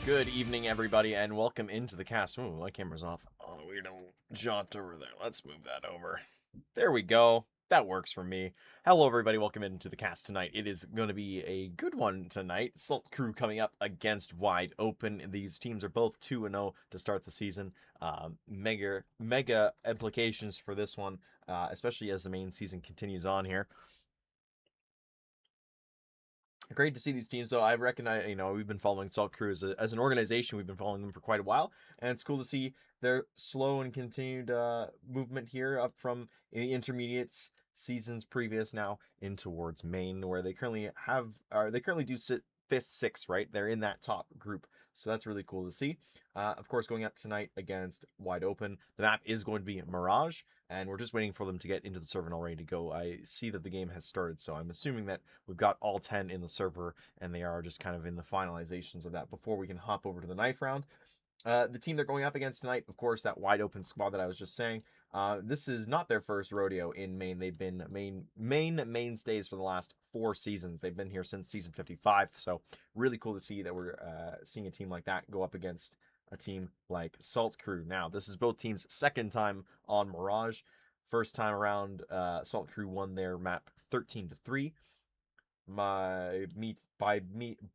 Good evening, everybody, and welcome into the cast. Ooh, my camera's off. Oh, we don't jaunt over there. Let's move that over. There we go. That works for me. Hello, everybody. Welcome into the cast tonight. It is going to be a good one tonight. Saltcrew coming up against Wide Open. These teams are both 2-0 to start the season. Mega implications for this one, especially as the main season continues on here. Great to see these teams, though. I recognize, we've been following Saltcrew as an organization. We've been following them for quite a while, and it's cool to see their slow and continued movement here up from the intermediates seasons previous now in towards Main, where they currently do sit fifth, sixth, right? They're in that top group, so that's really cool to see. Of course, going up tonight against Wide Open, the map is going to be Mirage, and we're just waiting for them to get into the server and all ready to go. I see that the game has started, so I'm assuming that we've got all 10 in the server, and they are just kind of in the finalizations of that before we can hop over to the knife round. The team they're going up against tonight, of course, that Wide Open squad that I was just saying. This is not their first rodeo in Main. They've been mainstays for the last 4 seasons. They've been here since season 55, so really cool to see that we're seeing a team like that go up against a team like Saltcrew. Now, this is both teams' second time on Mirage. First time around, Saltcrew won their map 13-3 by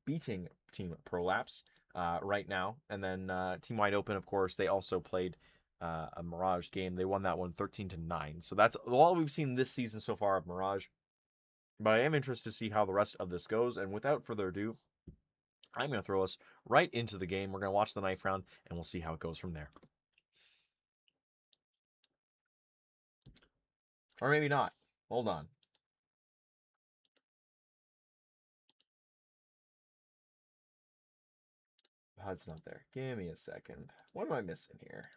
beating Team Prolapse right now. And then Team Wide Open, of course, they also played a Mirage game. They won that one 13-9. So that's all we've seen this season so far of Mirage. But I am interested to see how the rest of this goes. And without further ado, I'm going to throw us right into the game. We're going to watch the knife round, and we'll see how it goes from there. Or maybe not. Hold on. HUD's not there. Give me a second. What am I missing here?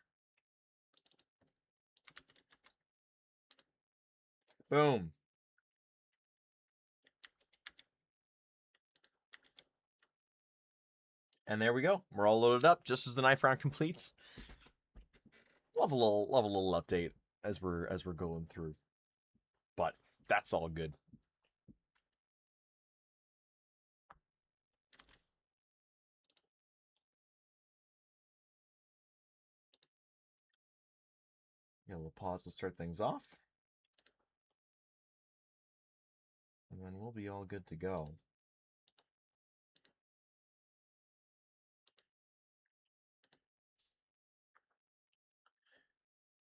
Boom. And there we go. We're all loaded up just as the knife round completes. Love a little update as we're going through. But that's all good. Get a little pause to start things off. And then we'll be all good to go.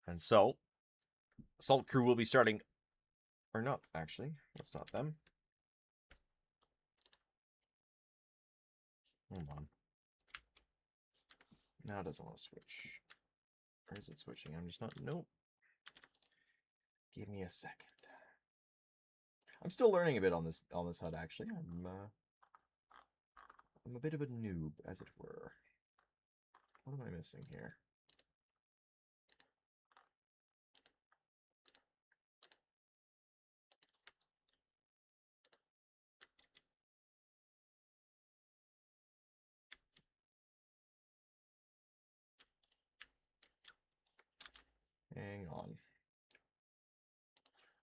And so, Saltcrew will be starting, or not, actually. That's not them. Hold on. Now it doesn't want to switch. Or is it switching? I'm just not, nope. Give me a second. I'm still learning a bit on this HUD, actually. I'm a bit of a noob, as it were. What am I missing here? Hang on.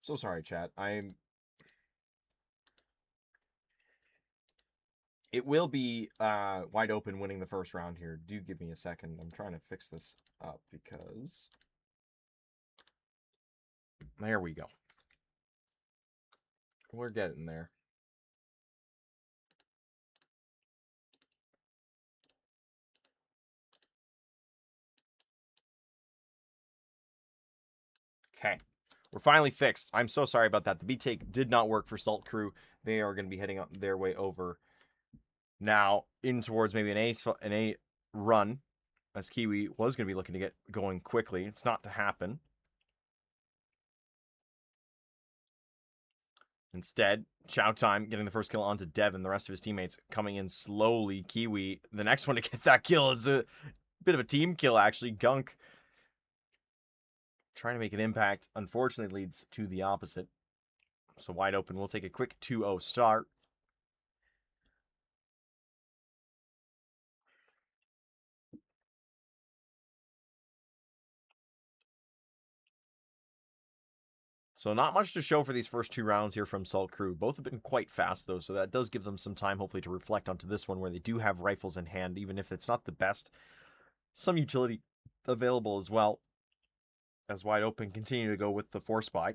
So sorry, chat. It will be Wide Open winning the first round here. Do give me a second. I'm trying to fix this up because... There we go. We're getting there. Okay. We're finally fixed. I'm so sorry about that. The B-take did not work for Saltcrew. They are going to be heading up their way over now in towards maybe an A run, as Kiwi was going to be looking to get going quickly. It's not to happen. Instead, Chow Time getting the first kill onto Devin. The rest of his teammates coming in slowly. Kiwi, the next one to get that kill. It's a bit of a team kill, actually. Gunk trying to make an impact. Unfortunately, leads to the opposite. So Wide Open. We'll take a quick 2-0 start. So not much to show for these first 2 rounds here from Saltcrew. Both have been quite fast, though, so that does give them some time, hopefully, to reflect onto this one, where they do have rifles in hand, even if it's not the best. Some utility available as well, as Wide Open continue to go with the Force Buy.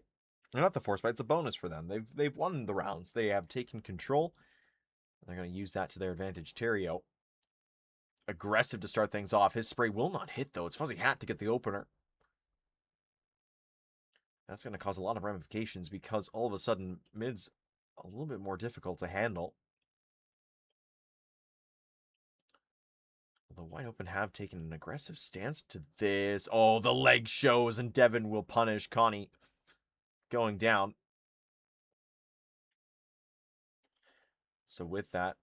Not the Force Buy, it's a bonus for them. They've won the rounds. They have taken control. They're going to use that to their advantage. Terrio, aggressive to start things off. His spray will not hit, though. It's FuzzyHat to get the opener. That's going to cause a lot of ramifications because all of a sudden, mid's a little bit more difficult to handle. The Wide Open have taken an aggressive stance to this. Oh, the leg shows, and Devin will punish Connie going down. So with that,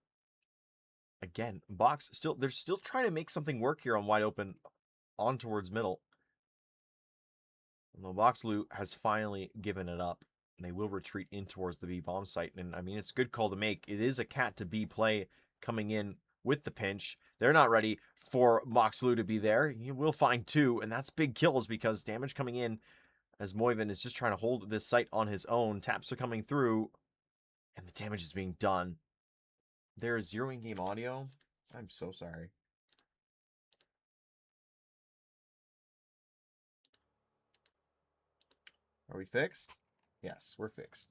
again, Box they're still trying to make something work here on Wide Open on towards middle. The Boxloo has finally given it up. They will retreat in towards the B bomb site. And I mean, it's a good call to make. It is a cat to B play coming in with the pinch. They're not ready for Boxloo to be there. He will find 2, and that's big kills because damage coming in as Moivin is just trying to hold this site on his own. Taps are coming through, and the damage is being done. There is 0 in-game audio. I'm so sorry. Are we fixed? Yes, we're fixed.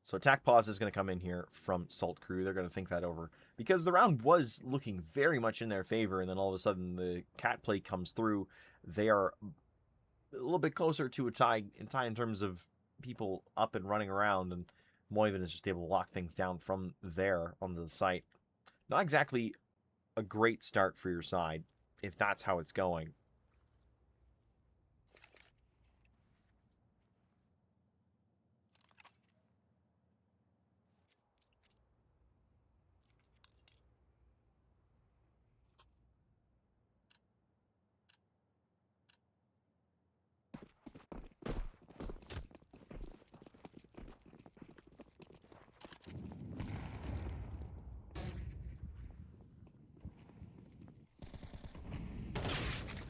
So attack pause is going to come in here from Saltcrew. They're going to think that over because the round was looking very much in their favor, and then all of a sudden the cat play comes through. They are a little bit closer to a tie in terms of people up and running around, and Moivin is just able to lock things down from there on the site. Not exactly a great start for your side if that's how it's going.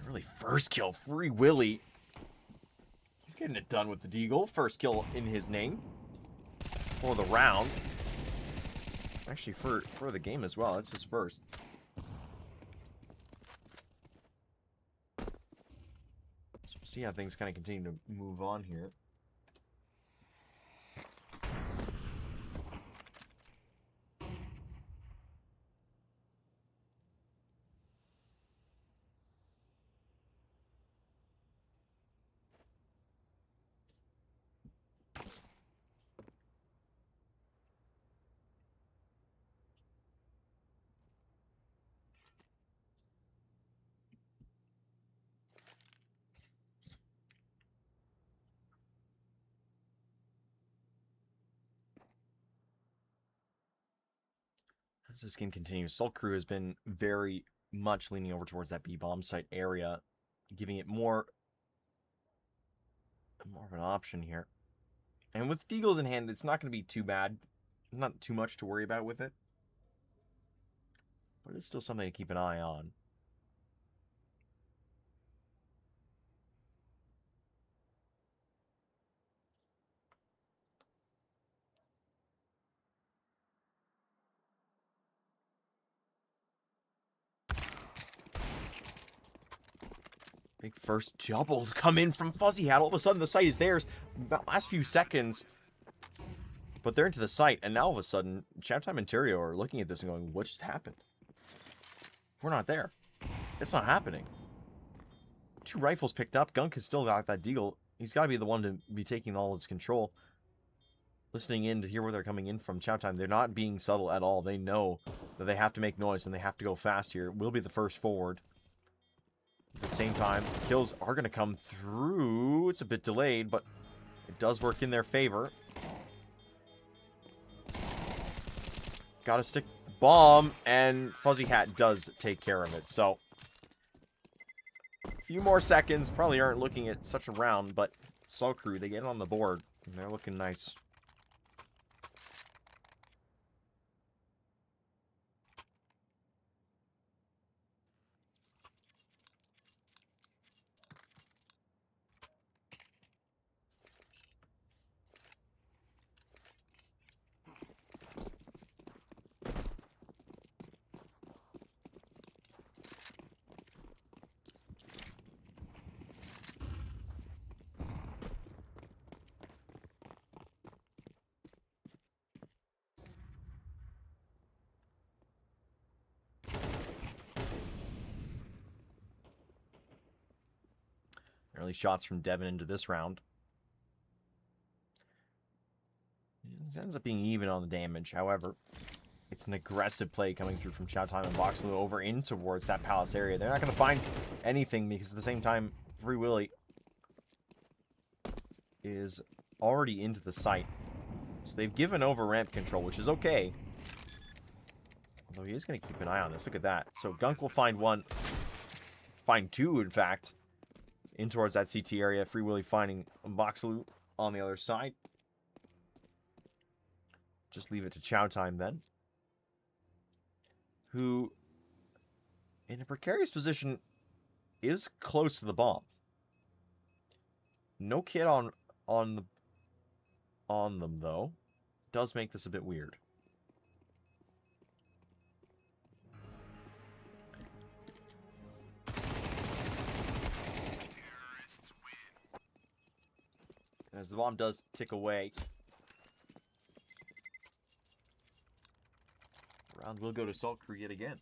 Really, first kill, FreeDotWilly. He's getting it done with the Deagle. First kill in his name for the round. Actually, for the game as well. That's his first. So we'll see how things kind of continue to move on here. As this game continues, Saltcrew has been very much leaning over towards that B-bomb site area, giving it more of an option here. And with Deagles in hand, it's not going to be too bad. Not too much to worry about with it. But it's still something to keep an eye on. Big first double come in from FuzzyHat. All of a sudden, the site is theirs. Last few seconds. But they're into the site. And now, all of a sudden, Chaptime and Terrio are looking at this and going, what just happened? We're not there. It's not happening. 2 rifles picked up. Gunk has still got that Deagle. He's got to be the one to be taking all its control. Listening in to hear where they're coming in from Chaptime. They're not being subtle at all. They know that they have to make noise and they have to go fast here. Will be the first forward. At the same time, kills are going to come through. It's a bit delayed, but it does work in their favor. Got to stick the bomb, and FuzzyHat does take care of it. So, a few more seconds. Probably aren't looking at such a round, but Saltcrew, they get it on the board, and they're looking nice. early shots from Devin into this round. It ends up being even on the damage. However, it's an aggressive play coming through from Chowtime and Boxloo over in towards that palace area. They're not going to find anything because at the same time, FreeDotWilly is already into the site. So they've given over ramp control, which is okay. Although he is going to keep an eye on this. Look at that. So Gunk will find one. Find two, in fact. In towards that CT area. FreeDotWilly finding Boxloo on the other side. Just leave it to Chowtime then. Who, in a precarious position, is close to the bomb. No kid on them, though. Does make this a bit weird. As the bomb does tick away. Round will go to Saltcrew yet again.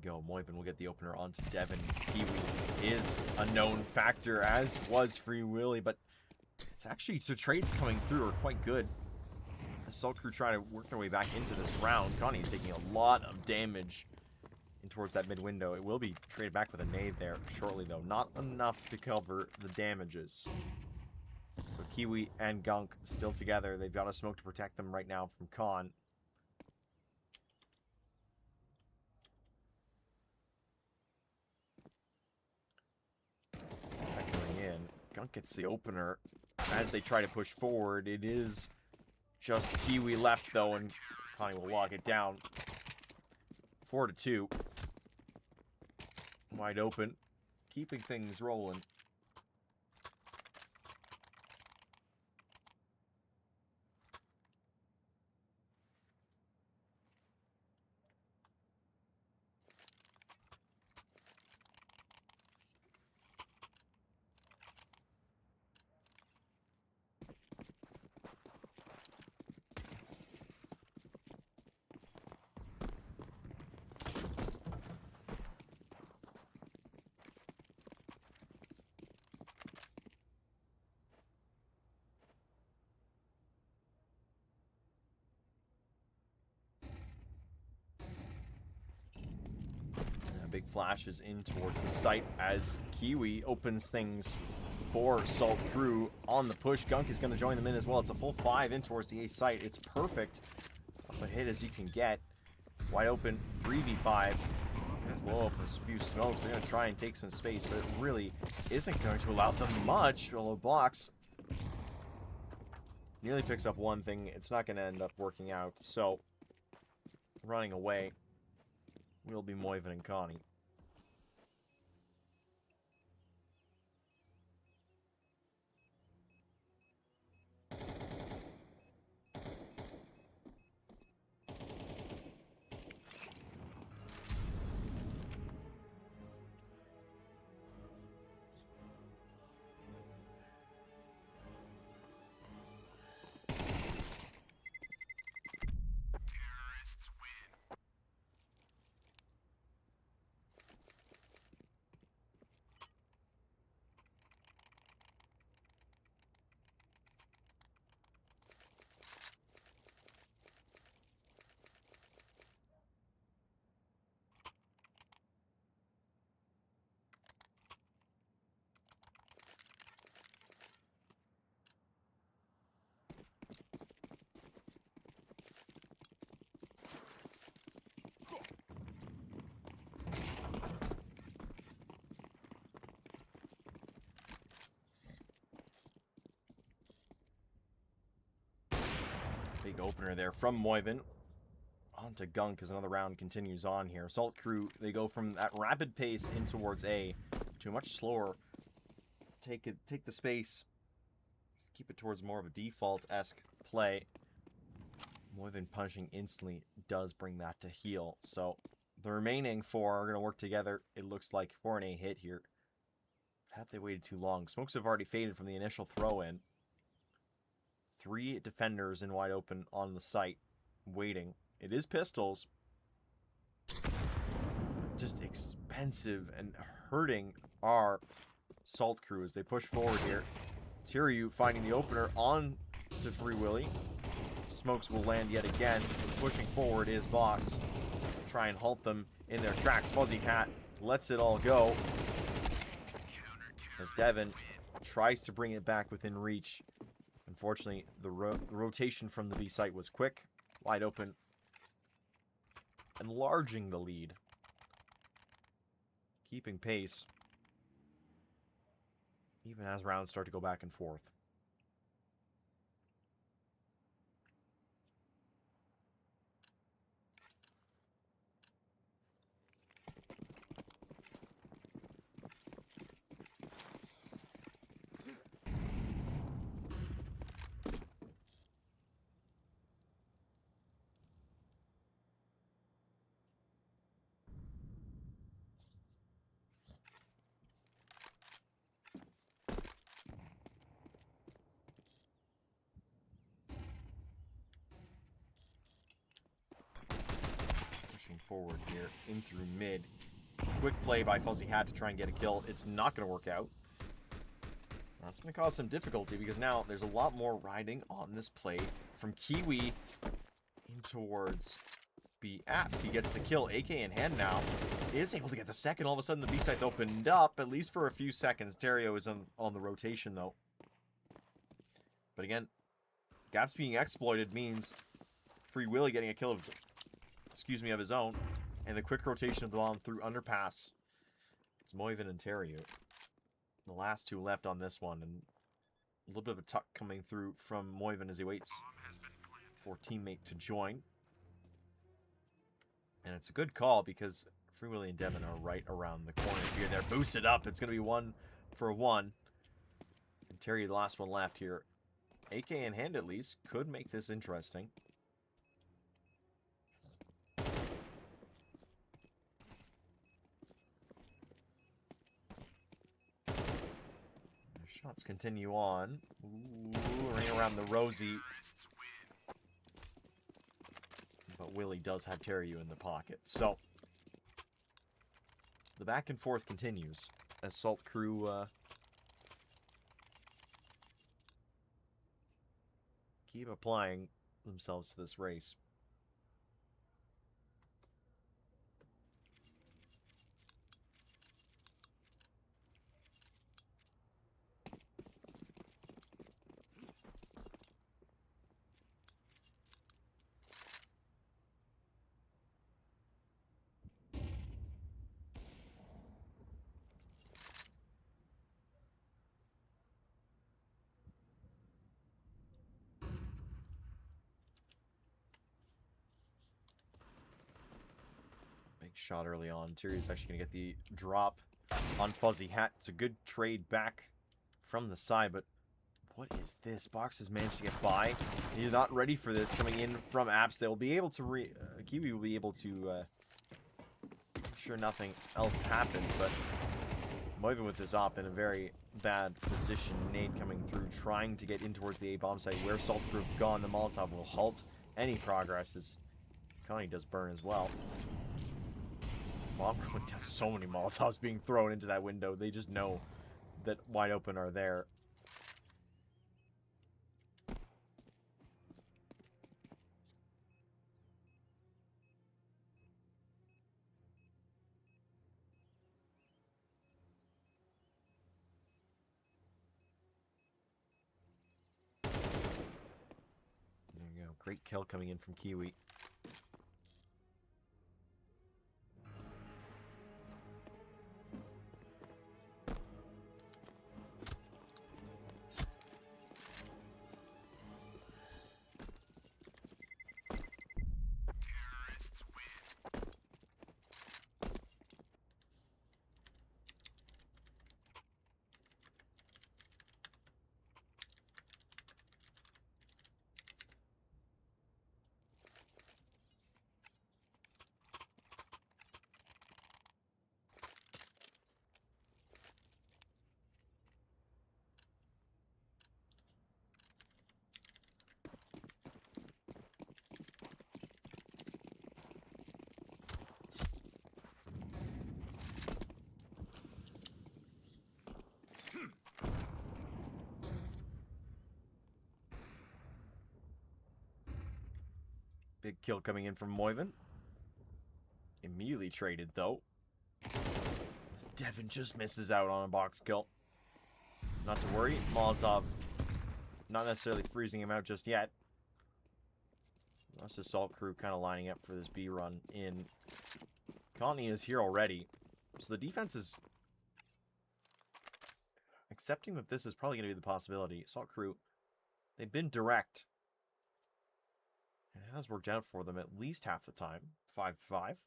Go. Moivin will get the opener onto Devin. Kiwi is a known factor, as was FreeDotWilly, but it's actually, the trades coming through are quite good. As Saltcrew trying to work their way back into this round. Connie is taking a lot of damage in towards that mid window. It will be traded back with a nade there shortly, though. Not enough to cover the damages. So Kiwi and Gunk still together. They've got a smoke to protect them right now from Khan. Gunk gets the opener as they try to push forward. It is just Kiwi left, though, and Connie will lock it down. 4-2. Wide open. Keeping things rolling. Big flashes in towards the site as Kiwi opens things for Saltcrew on the push. Gunk is going to join them in as well. It's a full 5 in towards the A site. It's perfect of a hit as you can get. Wide open 3v5. Blow up a few smokes. They're going to try and take some space, but it really isn't going to allow them much. Although Box nearly picks up one thing. It's not going to end up working out. So running away will be Moivin and Connie. Big opener there from Moivin. On to Gunk as another round continues on here. Saltcrew, they go from that rapid pace in towards A to a much slower. Take the space. Keep it towards more of a default-esque play. Moivin punching instantly does bring that to heal. So the remaining 4 are going to work together, it looks like, for an A hit here. Have they waited too long? Smokes have already faded from the initial throw-in. 3 defenders in wide open on the site, waiting. It is pistols. Just expensive and hurting our Saltcrew as they push forward here. Tiryu finding the opener on to FreeWilly. Smokes will land yet again. Pushing forward is Box. Try and halt them in their tracks. FuzzyHat lets it all go. As Devin tries to bring it back within reach. Unfortunately, the rotation from the B site was quick. Wide open. Enlarging the lead. Keeping pace. Even as rounds start to go back and forth. Forward here, in through mid. Quick play by FuzzyHat to try and get a kill. It's not going to work out. That's going to cause some difficulty because now there's a lot more riding on this play from Kiwi in towards B Apps. He gets the kill. AK in hand now. Is able to get the second. All of a sudden the B site's opened up, at least for a few seconds. Dario is on the rotation though. But again, gaps being exploited means FreeWilly getting a kill of his own, and the quick rotation of the bomb through underpass. It's Moivin and Teriu. The last 2 left on this one, and a little bit of a tuck coming through from Moivin as he waits for teammate to join. And it's a good call because FreeWilly and Devin are right around the corner here. They're boosted up. It's going to be 1 for 1. And Teriu, the last one left here. AK in hand at least, could make this interesting. Shots continue on. Ooh, ring around the rosy. But Willie does have Teriu in the pocket. So, the back and forth continues as Saltcrew keep applying themselves to this race. Shot early on. Tyrion's actually going to get the drop on FuzzyHat. It's a good trade back from the side, but what is this? Box has managed to get by. He's not ready for this coming in from Apps. They'll be able to Kiwi will be able to make sure nothing else happens, but Moivin with this op in a very bad position. Nade coming through, trying to get in towards the A bomb site where Saltcrew have gone. The Molotov will halt any progress as Connie does burn as well. Bomb going down. So many Molotovs being thrown into that window. They just know that wide open are there. There you go. Great kill coming in from Kiwi. Big kill coming in from Moivin. Immediately traded, though. As Devin just misses out on a box kill. Not to worry. Molotov not necessarily freezing him out just yet. That's the Saltcrew kind of lining up for this B run in. Connie is here already. So the defense is accepting that this is probably going to be the possibility. Saltcrew, they've been direct. And it has worked out for them at least half the time. 5-5.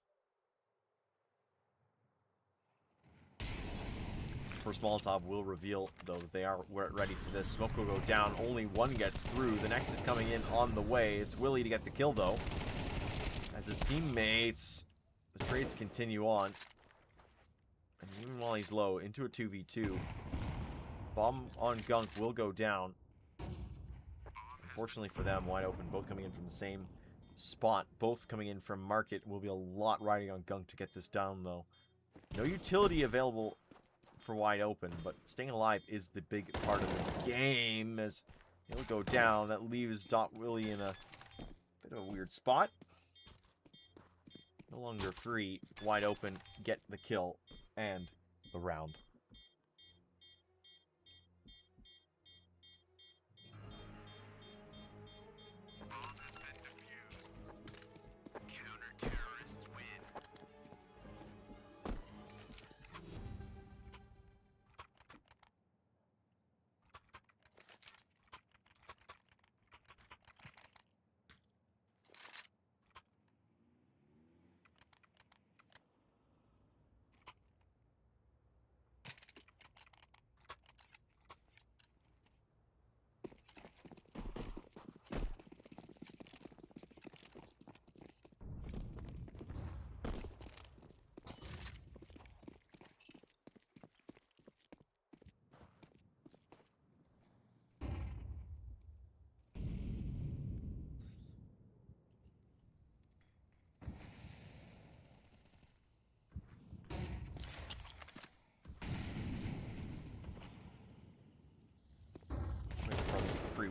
First Molotov will reveal, though, that they are ready for this. Smoke will go down. Only one gets through. The next is coming in on the way. It's Willy to get the kill, though. As his teammates, the trades continue on. And even while he's low, into a 2v2. Bomb on Gunk will go down. Unfortunately for them, wide open, both coming in from the same spot. Both coming in from Market. Will be a lot riding on Gunk to get this down, though. No utility available for wide open, but staying alive is the big part of this game. As he'll go down, that leaves DotWilly in a bit of a weird spot. No longer free. Wide open, get the kill and the round.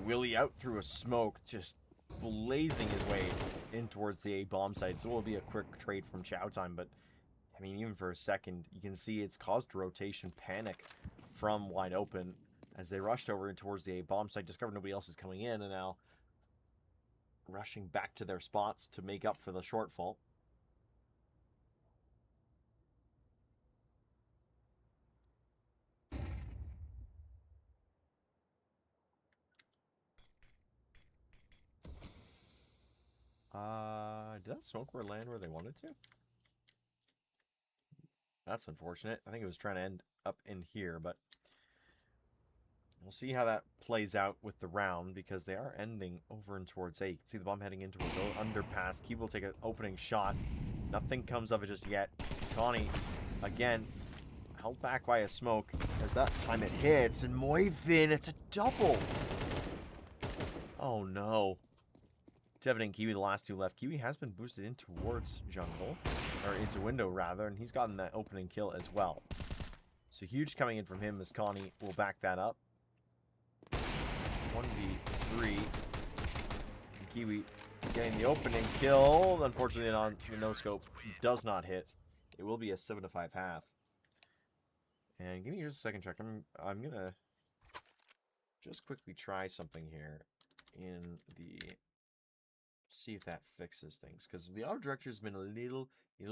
Willy out through a smoke, just blazing his way in towards the A bomb site. So it will be a quick trade from Chow Time, but I mean, even for a second, you can see it's caused rotation panic from wide open as they rushed over towards the A bomb site, discovered nobody else is coming in, and now rushing back to their spots to make up for the shortfall. Did that smoke land where they wanted to? That's unfortunate. I think it was trying to end up in here, but we'll see how that plays out with the round, because they are ending over and towards A. You can see the bomb heading in towards underpass. Key will take an opening shot. Nothing comes of it just yet. Connie, again, held back by a smoke. As that time it hits, and Moivin, it's a double. Oh no. Devin and Kiwi, the last two left. Kiwi has been boosted in towards jungle, or into window rather, and he's gotten that opening kill as well. So huge coming in from him as Connie will back that up. 1v3. And Kiwi getting the opening kill. Unfortunately, on the no-scope does not hit. It will be a 7-5 half. And give me just a second, check. I'm gonna just quickly try something here in the... see if that fixes things, because the auto director has been a little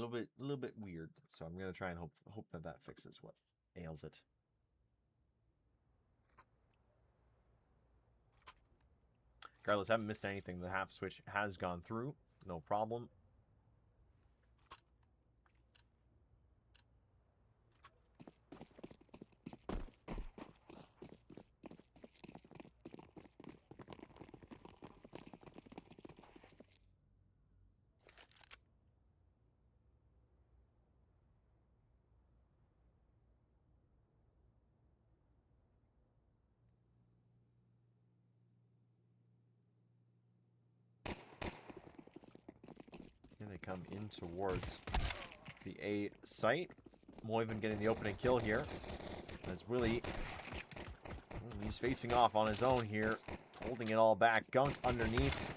bit weird. So I'm gonna try and hope that fixes what ails it. Regardless, haven't missed anything. The half switch has gone through, no problem. Here they come in towards the A site. Moivin getting the opening kill here. As Willy, he's facing off on his own here, holding it all back. Gunk underneath.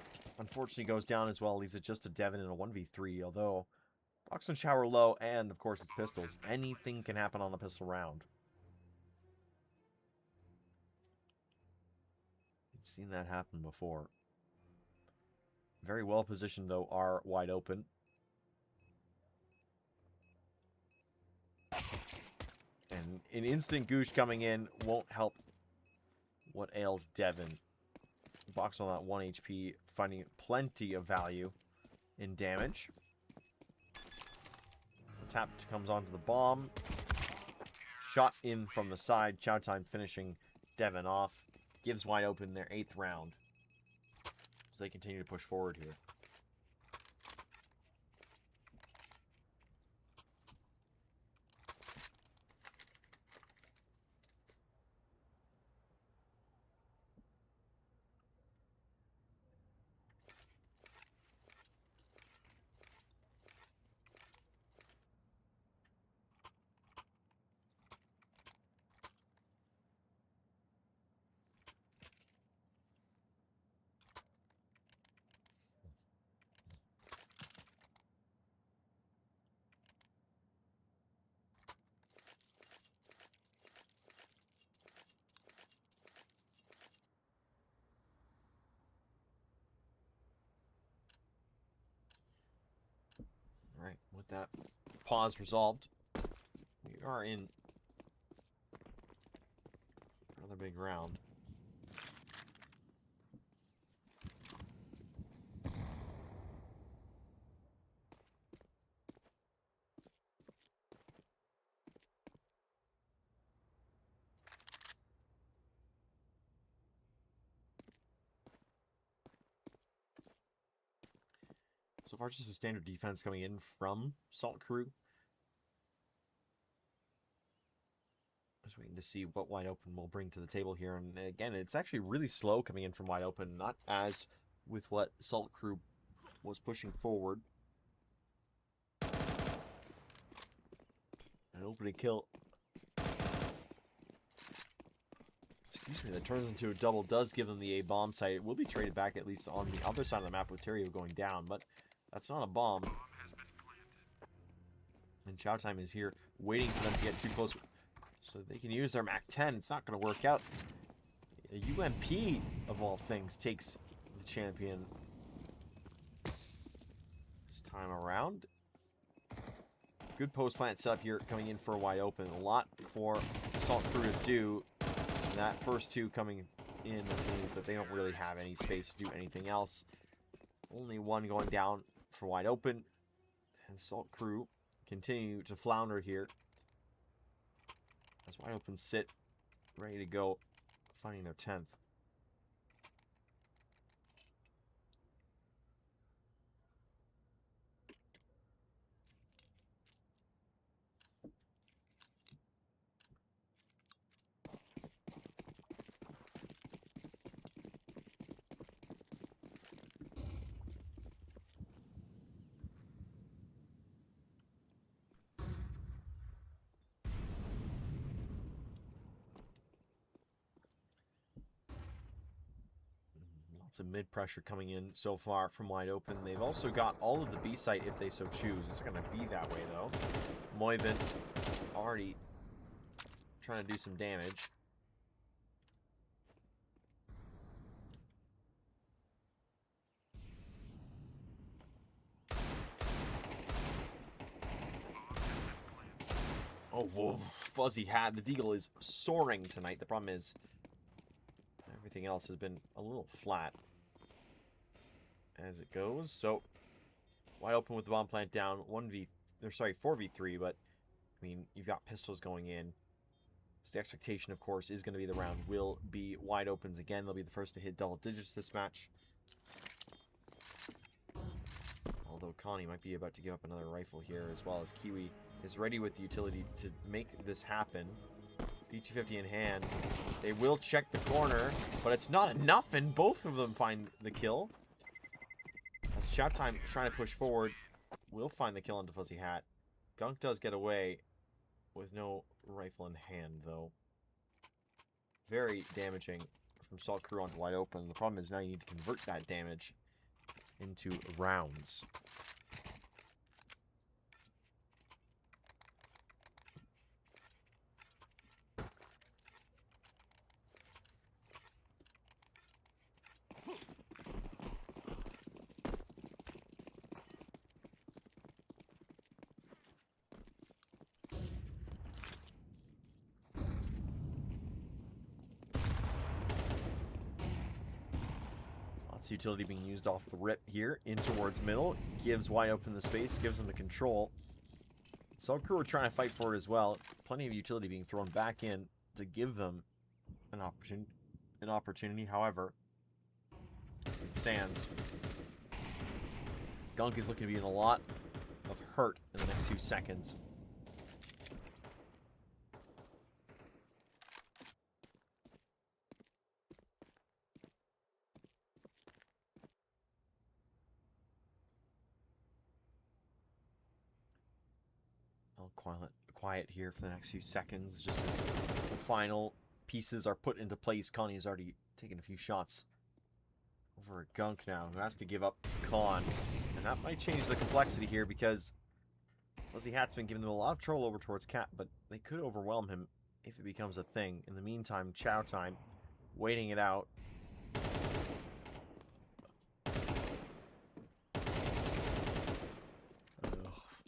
unfortunately goes down as well. Leaves it just to Devin in a 1v3. Although, box and shower low, and of course it's pistols. Anything can happen on a pistol round. We've seen that happen before. Very well positioned, though, are wide open. And an instant goosh coming in won't help what ails Devin. Box on that 1 HP, finding plenty of value in damage. So tap comes onto the bomb. Shot in from the side. Chow Time finishing Devin off. Gives wide open their 8th round. As they continue to push forward here. Alright, with that pause resolved, we are in another big round. So far, just a standard defense coming in from Saltcrew. Just waiting to see what wide open will bring to the table here. And again, it's actually really slow coming in from wide open, not as with what Saltcrew was pushing forward. An opening kill. Excuse me, that turns into a double, does give them the A bomb site. It will be traded back at least on the other side of the map with Terrio going down, but that's not a bomb. And Chow Time is here waiting for them to get too close so they can use their MAC-10. It's not going to work out. A UMP, of all things, takes the champion this time around. Good post-plant setup here coming in for a wide open. A lot for Saltcrew to do. And that first two coming in means that they don't really have any space to do anything else. Only one going down for wide open. And Saltcrew continue to flounder here. As wide open sit, ready to go, finding their 10th. Lots of mid-pressure coming in so far from wide open. They've also got all of the B site if they so choose. It's not going to be that way, though. Moivin already trying to do some damage. Oh, whoa. FuzzyHat. The Deagle is soaring tonight. The problem is everything else has been a little flat as it goes. So, wide open with the bomb plant down. 4v3, but, I mean, you've got pistols going in. So the expectation, of course, is going to be the round will be wide opens again. They'll be the first to hit double digits this match. Although Connie might be about to give up another rifle here, as well as Kiwi is ready with the utility to make this happen. P250 in hand. They will check the corner, but it's not enough, and both of them find the kill. As Chow Time trying to push forward, will find the kill onto FuzzyHat. Gunk does get away with no rifle in hand, though. Very damaging from Saltcrew onto wide open. The problem is now you need to convert that damage into rounds. Utility being used off the rip here in towards middle, gives wide open the space, gives them the control. Saltcrew are trying to fight for it as well. Plenty of utility being thrown back in to give them an opportunity. However, it stands. Gunk is looking to be in a lot of hurt in the next few seconds. Quiet here for the next few seconds, just as the final pieces are put into place. Connie has already taken a few shots over at Gunk now, who has to give up Con. And that might change the complexity here, because FuzzyHat's been giving them a lot of trouble over towards Cat, but they could overwhelm him if it becomes a thing. In the meantime, Chow Time, waiting it out.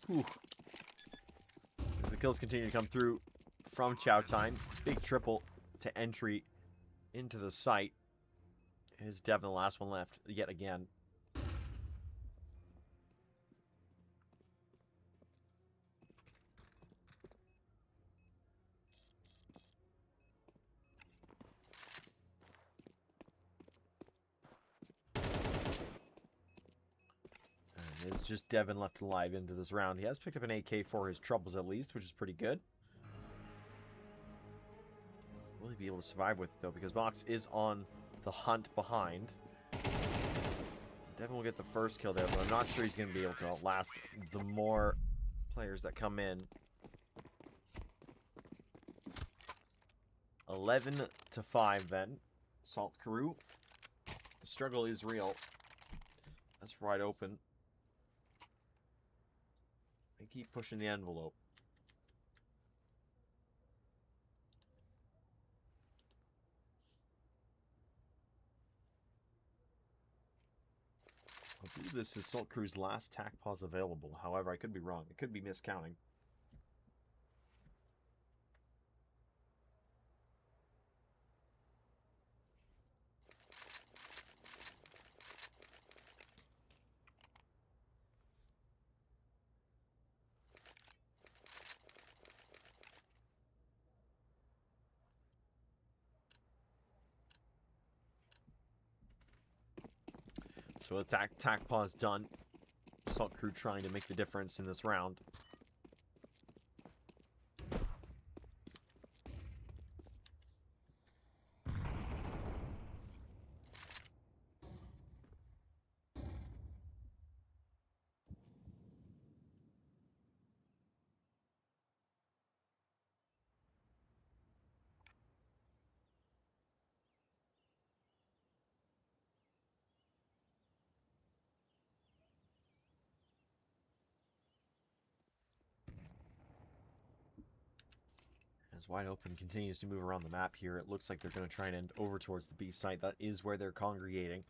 Whew. The kills continue to come through from Chow Time. Big triple to entry into the site. Is Devin the last one left yet again. And it's just Devin left alive into this round. He has picked up an AK for his troubles at least, which is pretty good. Will he be able to survive with it though? Because Box is on the hunt behind. Devin will get the first kill there, but I'm not sure he's going to be able to outlast the more players that come in. 11-5 then. Saltcrew. The struggle is real. That's wide open. They keep pushing the envelope. I believe this is Saltcrew's last tac pause available. However, I could be wrong. It could be miscounting. So tac pause done. Saltcrew trying to make the difference in this round. As wide open continues to move around the map here, it looks like they're going to try and end over towards the B site. That is where they're congregating.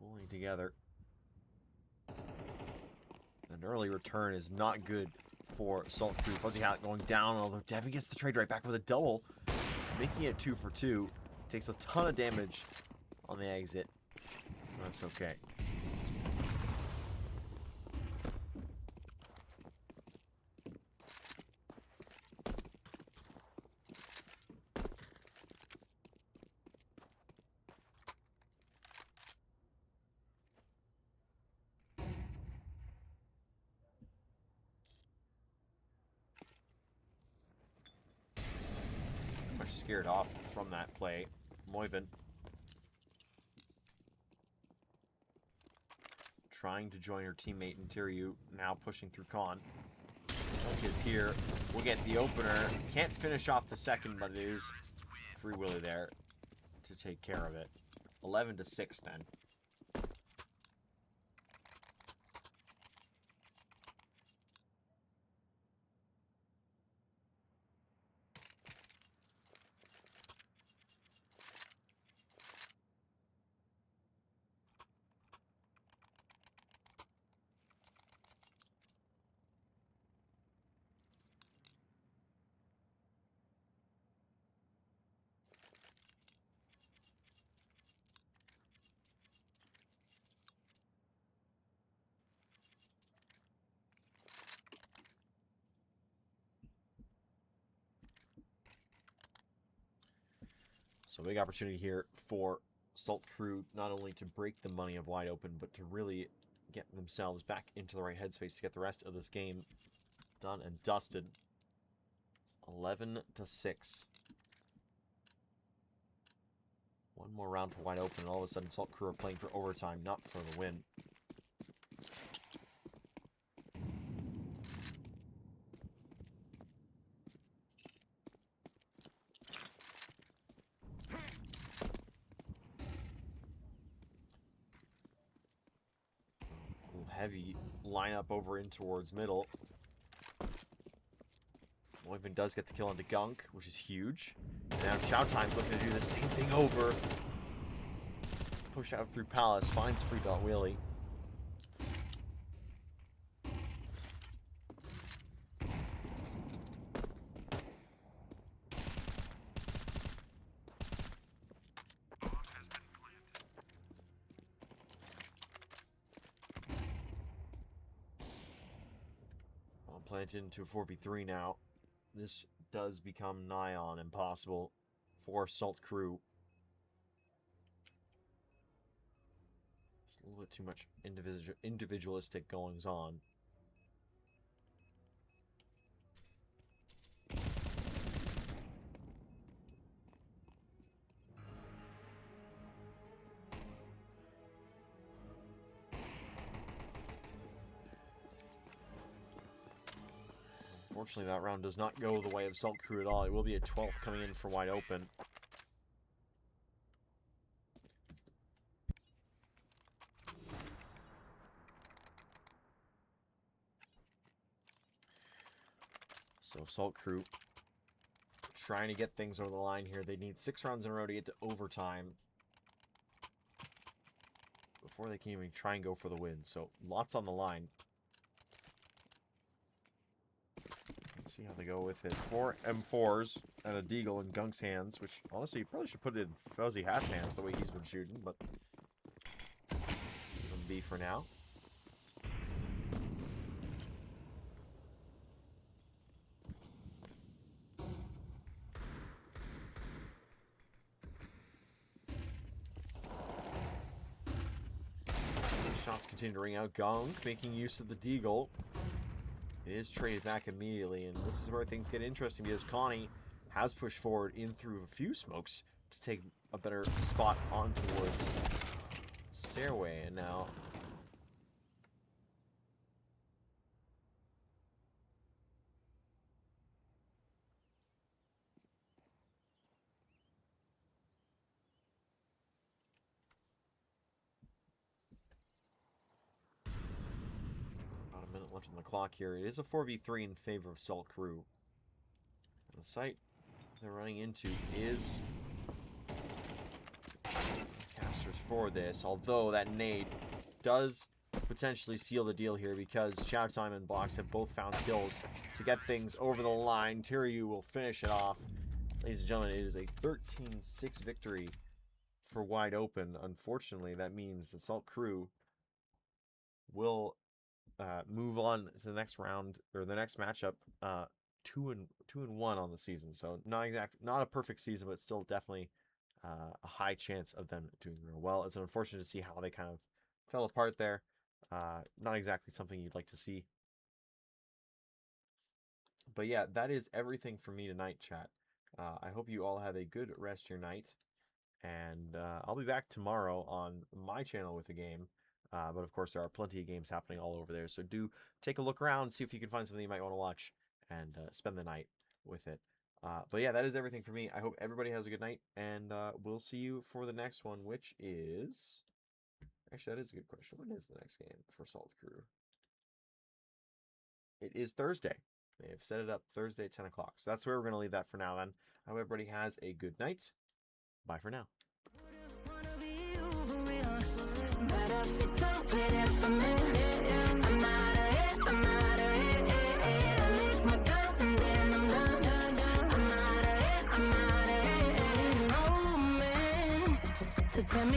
Pulling together. An early return is not good for Saltcrew. FuzzyHat going down, although Devin gets the trade right back with a double. Making it 2 for 2. Takes a ton of damage on the exit. That's okay. Scared off from that play. Moivin trying to join her teammate Interior, now pushing through Con. Dunk is here. We'll get the opener. Can't finish off the second, but it is FreeDotWilly there to take care of it. 11-6 then. So big opportunity here for Saltcrew, not only to break the money of wide open, but to really get themselves back into the right headspace to get the rest of this game done and dusted. 11-6. One more round for wide open, and all of a sudden Saltcrew are playing for overtime, not for the win. Heavy lineup over in towards middle. Loyman does get the kill onto Gunk, which is huge. Now Chowtime's looking to do the same thing over. Push out through Palace, finds FreeDotWilly. Planted into a 4v3 now. This does become nigh on impossible for Saltcrew. Just a little bit too much individualistic goings on. Unfortunately, that round does not go the way of Saltcrew at all. It will be a 12th coming in for wide open. So Saltcrew trying to get things over the line here. They need 6 rounds in a row to get to overtime before they can even try and go for the win. So lots on the line. Let's see how they go with it. 4 M4s and a Deagle in Gunk's hands, which honestly you probably should put it in FuzzyHat's hands the way he's been shooting, but leave him be for now. Shots continue to ring out. Gunk making use of the Deagle. It is traded back immediately, and this is where things get interesting because Connie has pushed forward in through a few smokes to take a better spot on towards Stairway, and now left on the clock here. It is a 4v3 in favor of Saltcrew. And the site they're running into is casters for this, although that nade does potentially seal the deal here because Chowtime and Blocks have both found kills to get things over the line. Tiryu will finish it off. Ladies and gentlemen, it is a 13-6 victory for wide open. Unfortunately, that means the Saltcrew will move on to the next round or the next matchup, 2-1 on the season. So not a perfect season, but still definitely a high chance of them doing real well. It's unfortunate to see how they kind of fell apart there. Not exactly something you'd like to see. But yeah, that is everything for me tonight, chat. I hope you all have a good rest of your night. And I'll be back tomorrow on my channel with a game. But of course, there are plenty of games happening all over there. So do take a look around, see if you can find something you might want to watch, and spend the night with it. But yeah, that is everything for me. I hope everybody has a good night, and we'll see you for the next one, which is... Actually, that is a good question. When is the next game for Saltcrew? It is Thursday. They have set it up Thursday at 10 o'clock. So that's where we're going to leave that for now then. I hope everybody has a good night. Bye for now.